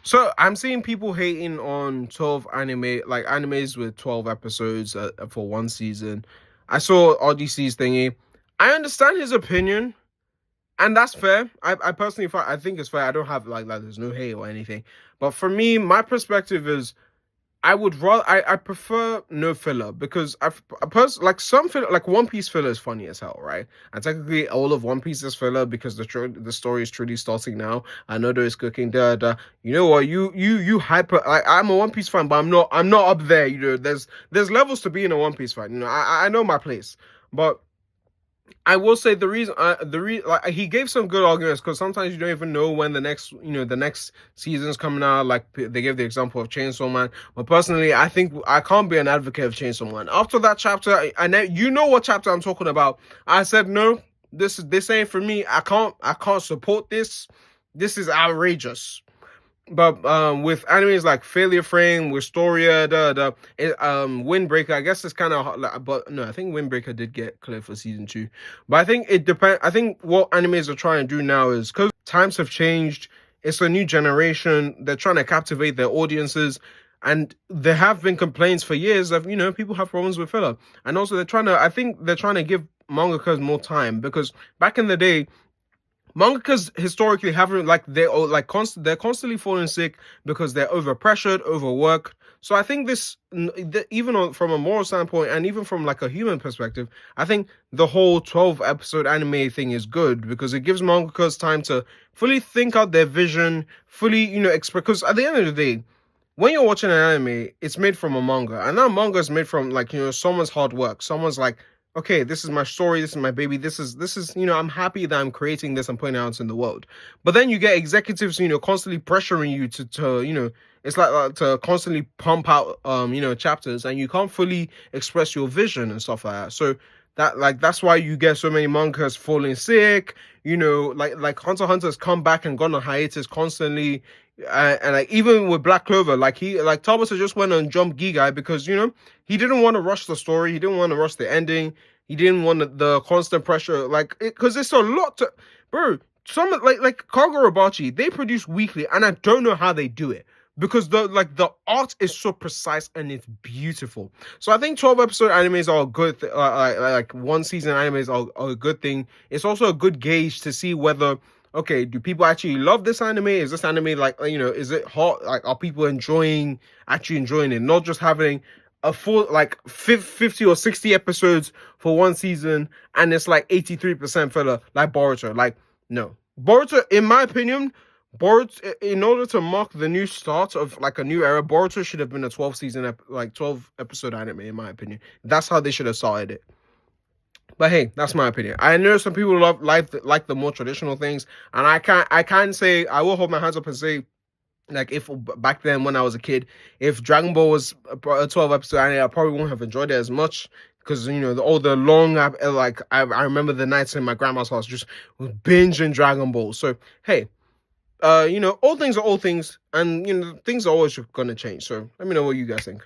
So I'm seeing people hating on 12 anime, like animes with 12 episodes for one season. I saw RDC's thingy. I understand his opinion, and that's fair. I personally, I think it's fair. I don't have like there's no hate or anything. But for me, my perspective is I would rather I prefer no filler because like some filler, like One Piece filler is funny as hell, right? And technically all of One Piece is filler because the story is truly starting now. I know there is cooking You know what? You hyper. I'm a One Piece fan, but I'm not up there. You know, there's levels to being a One Piece fan. You know, I know my place, but I will say like he gave some good arguments because sometimes you don't even know when the next season's coming out. Like they gave the example of Chainsaw Man, but personally, I think I can't be an advocate of Chainsaw Man. After that chapter, you know what chapter I'm talking about. I said no, this ain't for me. I can't support this. This is outrageous. But with animes like Failure Frame, Wistoria, Windbreaker, I guess it's kind of like, but no, I think Windbreaker did get cleared for season 2. But I think it depends. I think what animes are trying to do now is because times have changed. It's a new generation. They're trying to captivate their audiences, and there have been complaints for years of people have problems with filler, and also they're trying to. I think they're trying to give mangakas more time because back in the day mangakas historically haven't like they're constantly falling sick because they're overpressured, overworked. So I think even from a moral standpoint and even from like a human perspective, I think the whole 12 episode anime thing is good because it gives mangakas time to fully think out their vision, fully express. Because at the end of the day, when you're watching an anime, it's made from a manga, and that manga is made from like someone's hard work. Someone's like, okay, this is my story, this is my baby, this is I'm happy that I'm creating this and putting it out in the world. But then you get executives, constantly pressuring you to it's like to constantly pump out chapters, and you can't fully express your vision and stuff like that. So that's why you get so many mangas falling sick. Like Hunter x Hunter's come back and gone on hiatus constantly. And like even with Black Clover, like Tabata just went on Jump Giga because he didn't want to rush the story, he didn't want to rush the ending, he didn't want the constant pressure, like because it's a lot to, bro. Some like Kagurabachi, they produce weekly, and I don't know how they do it because the art is so precise and it's beautiful. So I think 12 episode animes are a good like one season animes are a good thing. It's also a good gauge to see whether, okay, do people actually love this anime? Is this anime like, is it hot? Like, are people actually enjoying it? Not just having a full, like, 50 or 60 episodes for one season, and it's like 83% filler, like Boruto. Like, no. Boruto, in my opinion, Boruto, in order to mark the new start of, like, a new era, Boruto should have been a 12 episode anime, in my opinion. That's how they should have started it. But hey, that's my opinion. I know some people like the more traditional things, and I can't say, I will hold my hands up and say, like, if back then when I was a kid, if Dragon Ball was a 12 episode anime, I probably wouldn't have enjoyed it as much because all the long like I remember the nights in my grandma's house just binging Dragon Ball. So hey, all things are all things, and things are always gonna change. So let me know what you guys think.